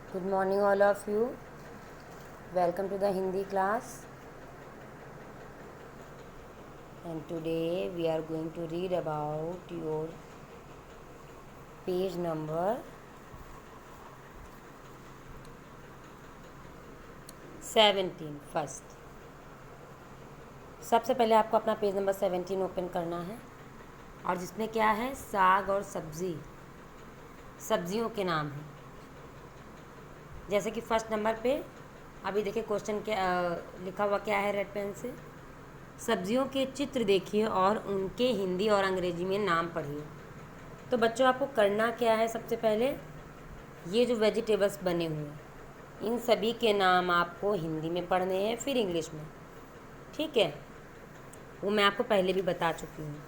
Good morning all of you. Welcome to the Hindi class. And today we are going to read about your page number 17 first. सबसे पहले आपको अपना page number 17 open करना है और जिसमें क्या है, साग और सब्जियों के नाम हैं। जैसे कि फर्स्ट नंबर पे अभी देखिए क्वेश्चन क्या लिखा हुआ क्या है रेड पेन से। सब्जियों के चित्र देखिए और उनके हिंदी और अंग्रेजी में नाम पढ़िए। तो बच्चों आपको करना क्या है, सबसे पहले ये जो वेजिटेबल्स बने हुए हैं इन सभी के नाम आपको हिंदी में पढ़ने हैं, फिर इंग्लिश में। ठीक है, वो मैं आपको पहले भी बता चुकी हूँ।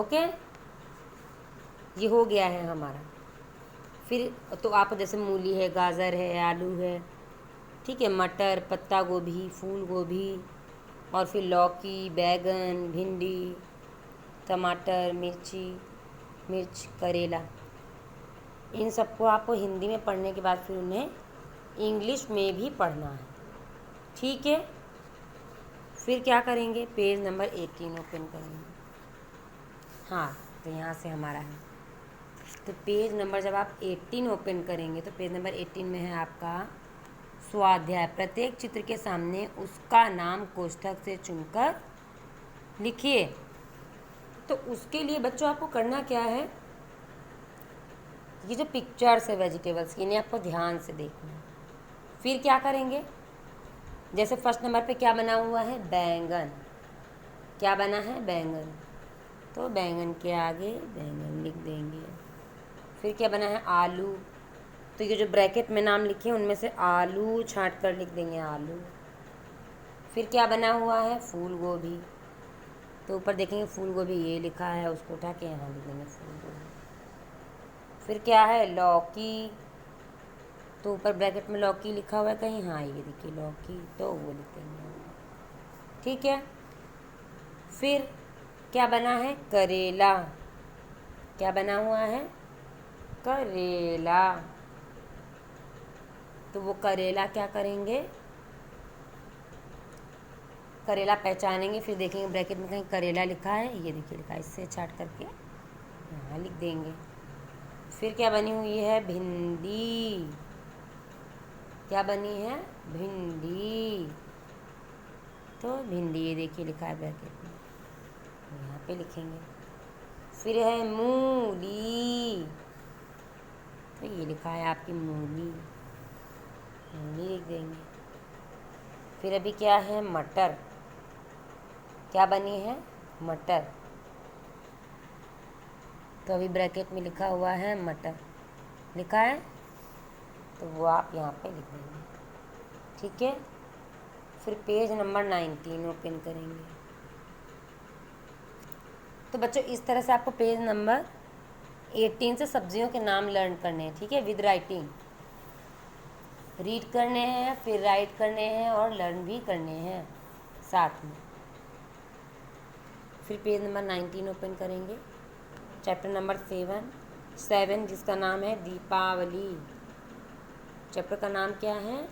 ओके, ये हो गया है हमारा। फिर तो आप जैसे मूली है, गाजर है, आलू है, ठीक है, मटर, पत्ता गोभी, फूल गोभी, और फिर लौकी, बैगन, भिंडी, टमाटर, मिर्च, करेला, इन सबको आपको हिंदी में पढ़ने के बाद फिर उन्हें इंग्लिश में भी पढ़ना है। ठीक है, फिर क्या करेंगे, पेज नंबर 18 ओपन करेंगे। हाँ, तो यहाँ से हमारा है। तो पेज नंबर जब आप 18 ओपन करेंगे तो पेज नंबर 18 में है आपका स्वाध्याय। प्रत्येक चित्र के सामने उसका नाम कोष्ठक से चुनकर लिखिए। तो उसके लिए बच्चों आपको करना क्या है, ये जो पिक्चर्स है वेजिटेबल्स की, इन्हें आपको ध्यान से देखना है। फिर क्या करेंगे, जैसे फर्स्ट नंबर पे क्या बना हुआ है, बैंगन। क्या बना है, बैंगन। तो बैंगन के आगे बैंगन लिख देंगे। फिर क्या बना है, आलू। तो ये जो ब्रैकेट में नाम लिखे उनमें से आलू छांट कर लिख देंगे, आलू। फिर क्या बना हुआ है, फूल गोभी। तो ऊपर देखेंगे फूल गोभी ये लिखा है, उसको उठा के यहाँ लिख देंगे फूल गोभी। फिर क्या है, लौकी। तो ऊपर ब्रैकेट में लौकी लिखा हुआ है कहीं, हाँ ये देखिए लौकी, तो वो लिख देंगे। ठीक है, फिर क्या बना है, करेला। क्या बना हुआ है, करेला। तो वो करेला क्या करेंगे, करेला पहचानेंगे। फिर देखेंगे ब्रैकेट में कहीं करेला लिखा है, ये देखिए लिखा है, इससे छाट करके यहाँ लिख देंगे। फिर क्या बनी हुई है, भिंडी। क्या बनी है, भिंडी। तो भिंडी ये देखिए लिखा है ब्रैकेट में, यहाँ पे लिखेंगे। फिर है मूली। तो ये लिखा है आपकी मूली, मूली लिख देंगे। फिर अभी क्या है, मटर। क्या बनी है, मटर। तो अभी ब्रैकेट में लिखा हुआ है मटर, लिखा है, तो वो आप यहाँ पे लिख देंगे। ठीक है, फिर पेज नंबर 19 ओपन करेंगे। तो बच्चों इस तरह से आपको पेज नंबर 18 से सब्जियों के नाम लर्न करने हैं। ठीक है, विद राइटिंग रीड करने हैं, फिर राइट करने हैं और लर्न भी करने हैं साथ में। फिर पेज नंबर 19 ओपन करेंगे, चैप्टर नंबर 7 जिसका नाम है दीपावली। चैप्टर का नाम क्या है,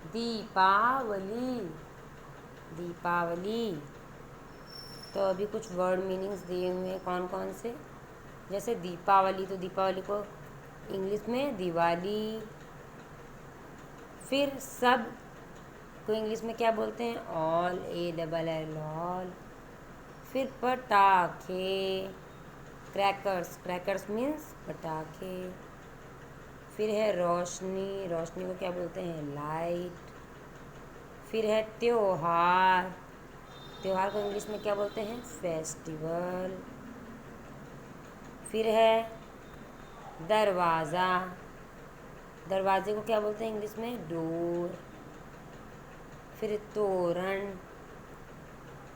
दीपावली। दीपावली। तो अभी कुछ वर्ड मीनिंग्स दिए हुए हैं कौन कौन से, जैसे दीपावली, तो दीपावली को इंग्लिश में दिवाली। फिर सब को इंग्लिश में क्या बोलते हैं, ऑल, ALL ऑल। फिर पटाखे, क्रैकर्स मीन्स पटाखे। फिर है रोशनी, रोशनी को क्या बोलते हैं, लाइट। फिर है त्योहार, त्योहार को इंग्लिश में क्या बोलते हैं, फेस्टिवल। फिर है दरवाज़ा, दरवाजे को क्या बोलते हैं इंग्लिश में, डोर। फिर तोरण,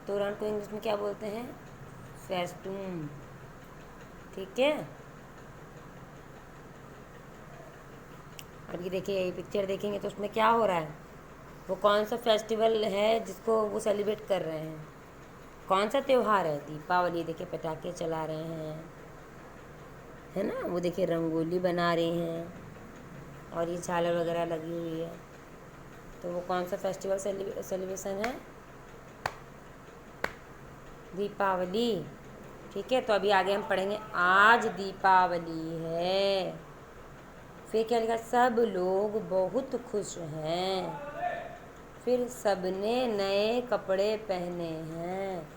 तोरण को इंग्लिश में क्या बोलते हैं, फेस्टून। ठीक है, अब ये देखिए ये पिक्चर देखेंगे तो उसमें क्या हो रहा है, वो कौन सा फेस्टिवल है जिसको वो सेलिब्रेट कर रहे हैं, कौन सा त्यौहार है, दीपावली। देखिए पटाखे चला रहे हैं। है ना। वो देखिए रंगोली बना रही हैं और ये झालर वगैरह लगी हुई है। तो वो कौन सा फेस्टिवल सेलिब्रेशन है? दीपावली। ठीक है, तो अभी आगे हम पढ़ेंगे आज दीपावली है। फिर क्या लिखा? सब लोग बहुत खुश हैं। फिर सबने नए कपड़े पहने हैं।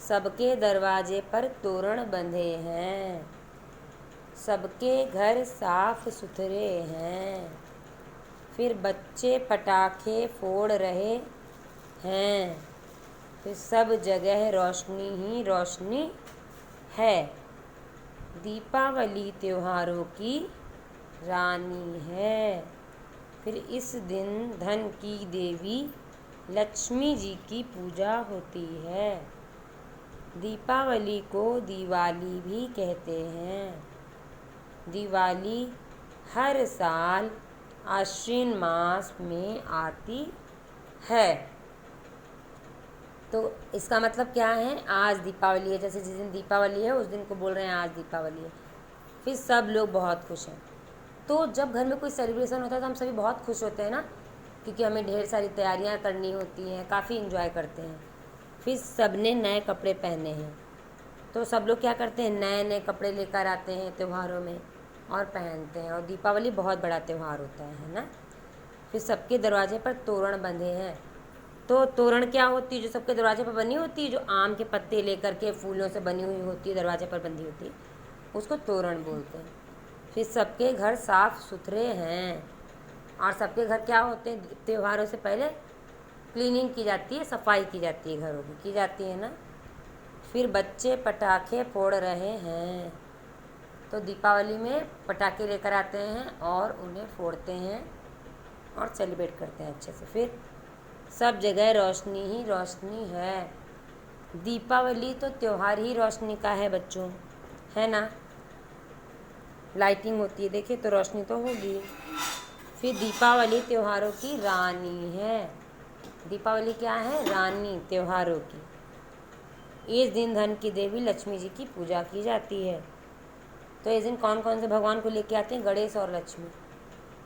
सबके दरवाजे पर तोरण बंधे हैं। सबके घर साफ सुथरे हैं। फिर बच्चे पटाखे फोड़ रहे हैं। फिर सब जगह रोशनी ही रोशनी है। दीपावली त्योहारों की रानी है। फिर इस दिन धन की देवी लक्ष्मी जी की पूजा होती है। दीपावली को दिवाली भी कहते हैं। दिवाली हर साल आश्विन मास में आती है। तो इसका मतलब क्या है? आज दीपावली है, जैसे जिस दिन दीपावली है उस दिन को बोल रहे हैं आज दीपावली है। फिर सब लोग बहुत खुश हैं। तो जब घर में कोई सेलिब्रेशन होता है तो हम सभी बहुत खुश होते हैं ना, क्योंकि हमें ढेर सारी तैयारियां करनी होती हैं, काफ़ी इन्जॉय करते हैं। फिर सब ने नए कपड़े पहने हैं। तो सब लोग क्या करते हैं? नए नए कपड़े लेकर आते हैं त्योहारों में और पहनते हैं। और दीपावली बहुत बड़ा त्यौहार होता है ना। फिर सबके दरवाजे पर तोरण बंधे हैं। तो तोरण क्या होती है? जो सबके दरवाजे पर बनी होती है, जो आम के पत्ते लेकर के फूलों से बनी हुई होती है, दरवाजे पर बंधी होती है, उसको तोरण बोलते हैं। फिर सबके घर साफ सुथरे हैं। और सबके घर क्या होते हैं? त्योहारों से पहले क्लीनिंग की जाती है, सफाई की जाती है, घरों की जाती है ना। फिर बच्चे पटाखे फोड़ रहे हैं। तो दीपावली में पटाखे लेकर आते हैं और उन्हें फोड़ते हैं और सेलिब्रेट करते हैं अच्छे से। फिर सब जगह रोशनी ही रोशनी है। दीपावली तो त्यौहार ही रोशनी का है बच्चों, है ना। लाइटिंग होती है, देखिए तो रोशनी तो होगी। फिर दीपावली त्योहारों की रानी है। दीपावली क्या है? रानी त्योहारों की। इस दिन धन की देवी लक्ष्मी जी की पूजा की जाती है। तो इस दिन कौन कौन से भगवान को लेके आते हैं? गणेश और लक्ष्मी।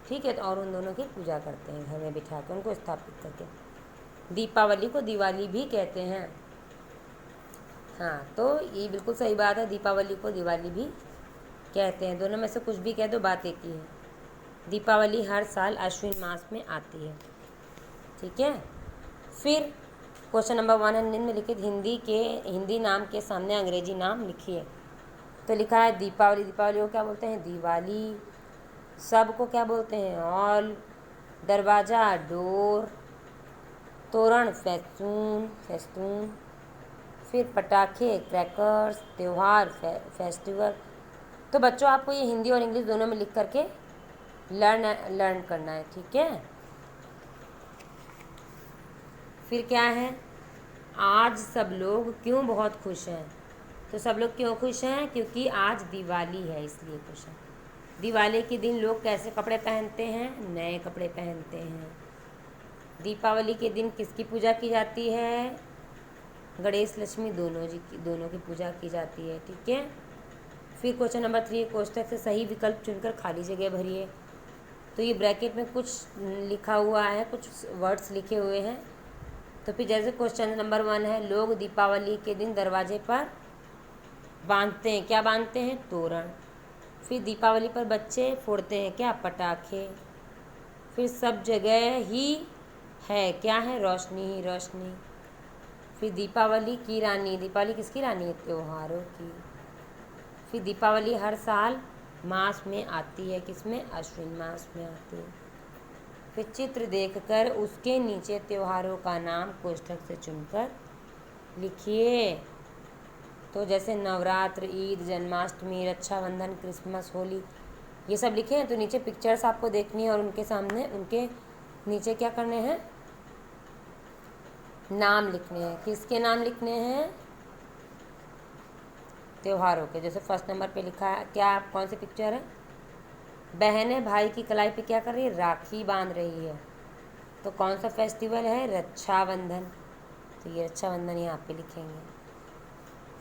ठीक है, तो और उन दोनों की पूजा करते हैं घर में बिठा के, उनको स्थापित करके। दीपावली को दिवाली भी कहते हैं। हाँ, तो ये बिल्कुल सही बात है, दीपावली को दिवाली भी कहते हैं। दोनों में से कुछ भी कह दो, बात एक ही है। दीपावली हर साल आश्विन मास में आती है। ठीक है। फिर क्वेश्चन नंबर 1 है, निम्नलिखित हिंदी नाम के सामने अंग्रेजी नाम लिखिए। तो लिखा है दीपावली। दीपावली को क्या बोलते हैं? दिवाली। सब को क्या बोलते हैं? ऑल। दरवाज़ा डोर। तोरण फेस्तून। फिर पटाखे क्रैकर्स। त्यौहार फेस्टिवल। तो बच्चों आपको ये हिंदी और इंग्लिश दोनों में लिख करके लर्न करना है। ठीक है। फिर क्या है? आज सब लोग क्यों बहुत खुश हैं? तो सब लोग क्यों खुश हैं? क्योंकि आज दिवाली है, इसलिए खुश हैं। दिवाली के दिन लोग कैसे कपड़े पहनते हैं? नए कपड़े पहनते हैं। दीपावली के दिन किसकी पूजा की जाती है? गणेश लक्ष्मी दोनों की पूजा की जाती है। ठीक है। फिर क्वेश्चन नंबर 3, कोष्ठक से सही विकल्प चुनकर खाली जगह भरिए। तो ये ब्रैकेट में कुछ लिखा हुआ है, कुछ वर्ड्स लिखे हुए हैं। तो फिर जैसे क्वेश्चन नंबर 1 है, लोग दीपावली के दिन दरवाजे पर बांधते हैं, क्या बांधते हैं? तोरण। फिर दीपावली पर बच्चे फोड़ते हैं क्या? पटाखे। फिर सब जगह ही है, क्या है? रोशनी ही रोशनी। फिर दीपावली की रानी। दीपावली किसकी रानी है? त्योहारों की। फिर दीपावली हर साल मास में आती है, किसमें? आश्विन मास में आती है। फिर चित्र देखकर उसके नीचे त्योहारों का नाम कोष्ठक से चुनकर लिखिए। तो जैसे नवरात्र, ईद, जन्माष्टमी, रक्षाबंधन, क्रिसमस, होली, ये सब लिखे हैं। तो नीचे पिक्चर्स आपको देखनी है और उनके नीचे क्या करने हैं? नाम लिखने हैं। किसके नाम लिखने हैं? त्योहारों के। जैसे फर्स्ट नंबर पे लिखा है, क्या कौन सी पिक्चर है? बहनें भाई की कलाई पे क्या कर रही है? राखी बांध रही है। तो कौन सा फेस्टिवल है? रक्षाबंधन। तो ये रक्षाबंधन यहाँ पे लिखेंगे।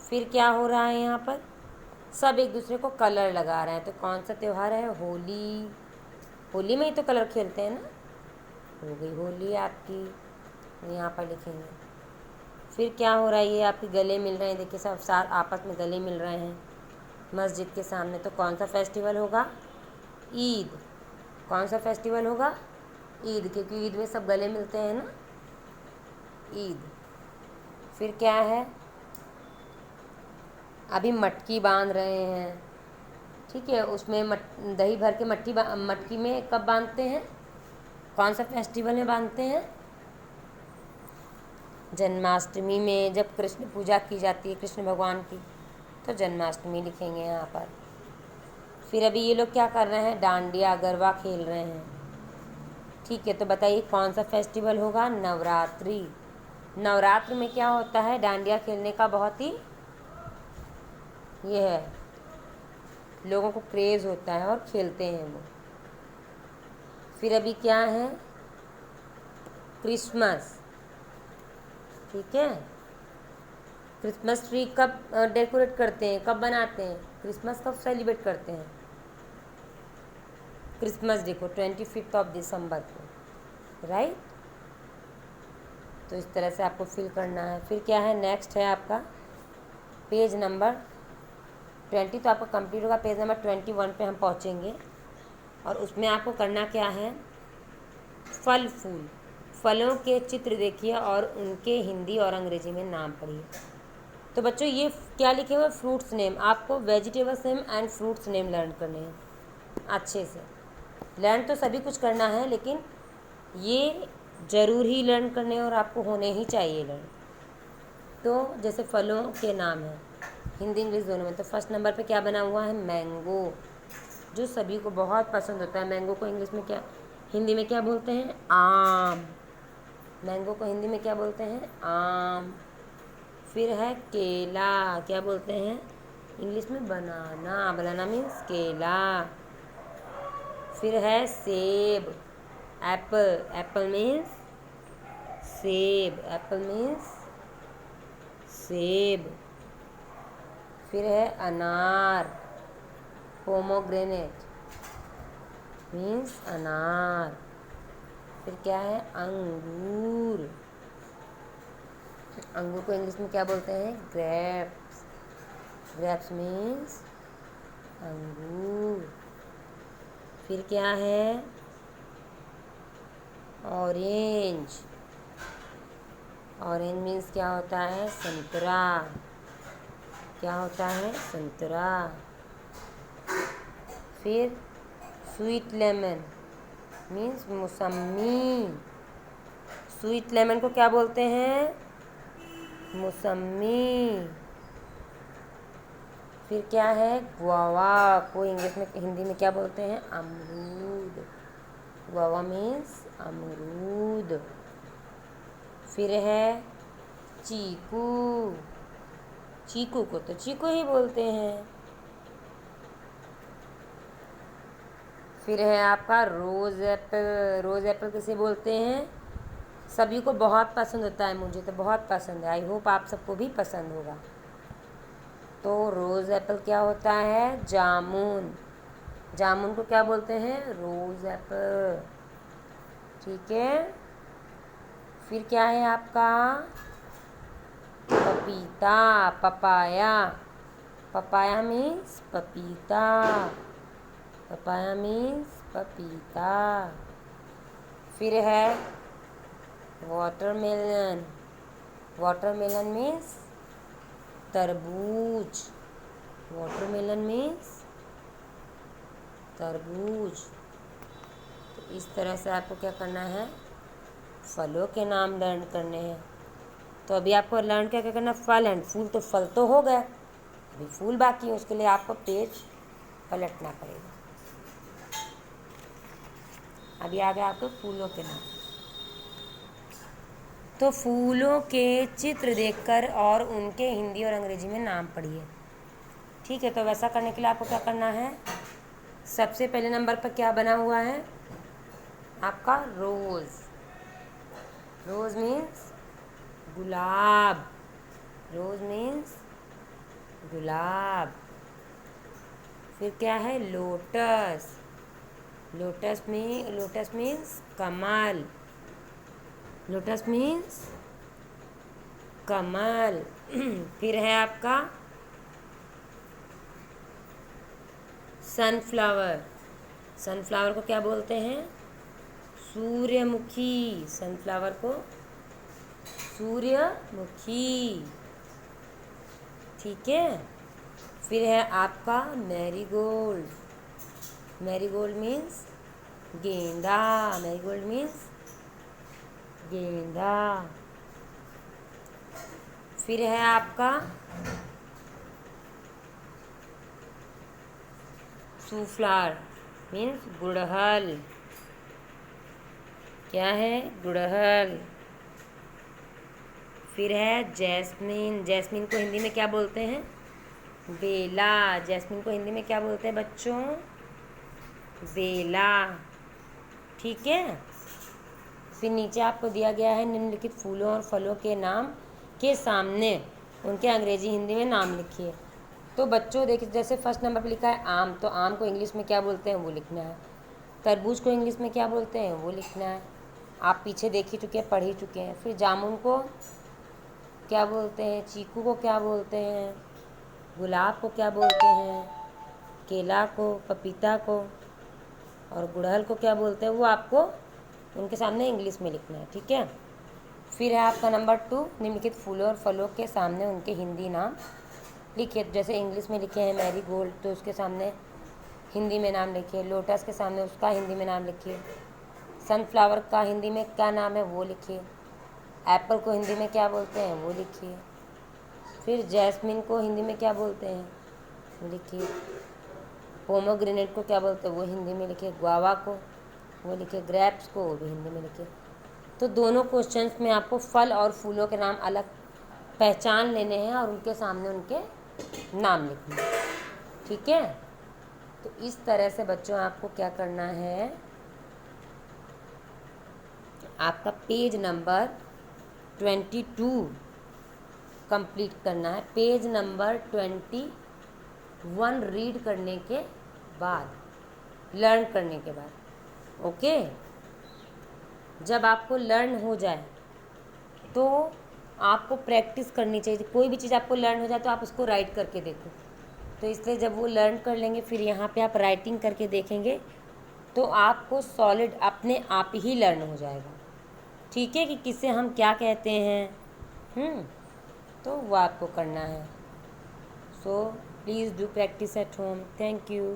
फिर क्या हो रहा है यहाँ पर? सब एक दूसरे को कलर लगा रहे हैं। तो कौन सा त्यौहार है? होली। होली में ही तो कलर खेलते हैं ना। हो गई होली आपकी, यहाँ पर लिखेंगे। फिर क्या हो रहा है? ये आपके गले मिल रहे हैं, देखिए सब साथ आपस में गले मिल रहे हैं मस्जिद के सामने। तो कौन सा फेस्टिवल होगा? ईद। कौन सा फेस्टिवल होगा? ईद, क्योंकि ईद में सब गले मिलते हैं ना, ईद। फिर क्या है? अभी मटकी बांध रहे हैं, ठीक है। उसमें दही भर के मटकी में कब बांधते हैं? कौन सा फेस्टिवल में बांधते हैं? जन्माष्टमी में, जब कृष्ण पूजा की जाती है कृष्ण भगवान की, तो जन्माष्टमी लिखेंगे यहाँ पर। फिर अभी ये लोग क्या कर रहे हैं? डांडिया गरबा खेल रहे हैं, ठीक है। तो बताइए कौन सा फेस्टिवल होगा? नवरात्रि। नवरात्र में क्या होता है? डांडिया खेलने का बहुत ही ये है, लोगों को क्रेज़ होता है और खेलते हैं वो। फिर अभी क्या है? क्रिसमस, ठीक है। क्रिसमस ट्री कब डेकोरेट करते हैं, कब बनाते हैं? क्रिसमस कब सेलिब्रेट करते हैं? क्रिसमस डे को 25 दिसंबर को, राइट। तो इस तरह से आपको फिल करना है। फिर क्या है? नेक्स्ट है आपका पेज नंबर 20। तो आपका कंप्लीट होगा। पेज नंबर 21 पे हम पहुँचेंगे और उसमें आपको करना क्या है? फल फूल, फलों के चित्र देखिए और उनके हिंदी और अंग्रेजी में नाम पढ़िए। तो बच्चों ये क्या लिखे हुए? Fruits name. आपको vegetables name and fruits name learn करने हैं अच्छे से। लर्न तो सभी कुछ करना है, लेकिन ये ज़रूर ही लर्न करने और आपको होने ही चाहिए लर्न। तो जैसे फलों के नाम हैं हिंदी इंग्लिश दोनों में। तो फर्स्ट नंबर पे क्या बना हुआ है? मैंगो, जो सभी को बहुत पसंद होता है। मैंगो को इंग्लिश में क्या, हिंदी में क्या बोलते हैं? आम। मैंगो को हिंदी में क्या बोलते हैं? आम। फिर है केला, क्या बोलते हैं इंग्लिश में? बनाना। बनाना मीन्स केला। फिर है सेब, एप्पल। एप्पल मीन्स सेब। एप्पल मीन्स सेब। फिर है अनार, पोमोग्रेनेट मीन्स अनार। फिर क्या है? अंगूर। अंगूर को इंग्लिश में क्या बोलते हैं? ग्रेप्स। ग्रेप्स मीन्स अंगूर। फिर क्या है? ऑरेंज। ऑरेंज मीन्स क्या होता है? संतरा। क्या होता है? संतरा। फिर स्वीट लेमन मीन्स मौसमी। स्वीट लेमन को क्या बोलते हैं? मौसमी। फिर क्या है? गुआवा को इंग्लिश में हिंदी में क्या बोलते हैं? अमरूद। गुआवा मीन्स अमरूद। फिर है चीकू। चीकू को तो चीकू ही बोलते हैं। फिर है आपका रोज़ एप्पल। रोज़ एप्पल किसे बोलते हैं? सभी को बहुत पसंद होता है, मुझे तो बहुत पसंद है। आई होप आप सबको भी पसंद होगा। तो रोज़ एप्पल क्या होता है? जामुन। जामुन को क्या बोलते हैं? रोज़ एप्पल, ठीक है। फिर क्या है आपका? पपीता, पपाया। पपाया मीन्स पपीता। पपाया मीन्स पपीता। फिर है वाटरमेलन। वाटरमेलन मीन्स तरबूज। वाटरमेलन मीन्स तरबूज। तो इस तरह से आपको क्या करना है? फलों के नाम लर्न करने हैं। तो अभी आपको लर्न क्या क्या करना? फल एंड फूल। तो फल तो हो गए, अभी फूल बाकी है। उसके लिए आपको पेज पलटना पड़ेगा। अभी आ गया आपको फूलों के नाम। तो फूलों के चित्र देखकर और उनके हिंदी और अंग्रेजी में नाम पढ़िए, ठीक है। तो वैसा करने के लिए आपको क्या करना है? सबसे पहले नंबर पर क्या बना हुआ है आपका? रोज़। रोज़ मीन्स गुलाब। रोज़ मीन्स गुलाब। फिर क्या है, लोटस। लोटस मीन्स कमल। लोटस मीन्स कमल। फिर है आपका सनफ्लावर। सनफ्लावर को क्या बोलते हैं, सूर्यमुखी। सनफ्लावर को सूर्यमुखी, ठीक है। फिर है आपका मैरीगोल्ड। मैरीगोल्ड मीन्स गेंदा। मैरीगोल्ड मीन्स गेंदा। फिर है आपका सूफ्लावर मीन्स गुड़हल। क्या है, गुड़हल। फिर है जैस्मीन। जैस्मीन को हिंदी में क्या बोलते हैं, बेला। जैस्मीन को हिंदी में क्या बोलते हैं बच्चों, बेला, ठीक है। फिर नीचे आपको दिया गया है निम्नलिखित फूलों और फलों के नाम के सामने उनके अंग्रेजी हिंदी में नाम लिखिए। तो बच्चों देखिए, जैसे फर्स्ट नंबर पर लिखा है आम, तो आम को इंग्लिश में क्या बोलते हैं वो लिखना है। तरबूज को इंग्लिश में क्या बोलते हैं वो लिखना है, आप पीछे देख ही चुके हैं, पढ़ ही चुके हैं। फिर जामुन को क्या बोलते हैं, चीकू को क्या बोलते हैं, गुलाब को क्या बोलते हैं, केला को, पपीता को, और गुड़हल को क्या बोलते हैं, वो आपको उनके सामने इंग्लिश में लिखना है, ठीक है। फिर है आपका नंबर 2, निम्नलिखित फूलों और फलों के सामने उनके हिंदी नाम लिखिए। जैसे इंग्लिश में लिखे हैं मैरी गोल्ड, तो उसके सामने हिंदी में नाम लिखिए। लोटस के सामने उसका हिंदी में नाम लिखिए। सनफ्लावर का हिंदी में क्या नाम है वो लिखिए। एप्पल को हिंदी में क्या बोलते हैं वो लिखिए। फिर जैस्मिन को हिंदी में क्या बोलते हैं वो लिखिए। पोमोग्रेनेट को क्या बोलते हैं वो हिंदी में लिखिए। गुआवा को वो लिखिए। ग्रेप्स को वो भी हिंदी में लिखिए। तो दोनों क्वेश्चंस में आपको फल और फूलों के नाम अलग पहचान लेने हैं और उनके सामने उनके नाम लिखने हैं, ठीक है। तो इस तरह से बच्चों आपको क्या करना है, आपका पेज नंबर 22 कंप्लीट करना है। पेज नंबर 21 रीड करने के बाद, लर्न करने के बाद, ओके। जब आपको लर्न हो जाए तो आपको प्रैक्टिस करनी चाहिए। कोई भी चीज़ आपको लर्न हो जाए तो आप उसको राइट करके देखो। तो इसलिए जब वो लर्न कर लेंगे, फिर यहाँ पे आप राइटिंग करके देखेंगे तो आपको सॉलिड अपने आप ही लर्न हो जाएगा, ठीक है, कि किसे हम क्या कहते हैं। तो वो आपको करना है। So please do practice at home. Thank you.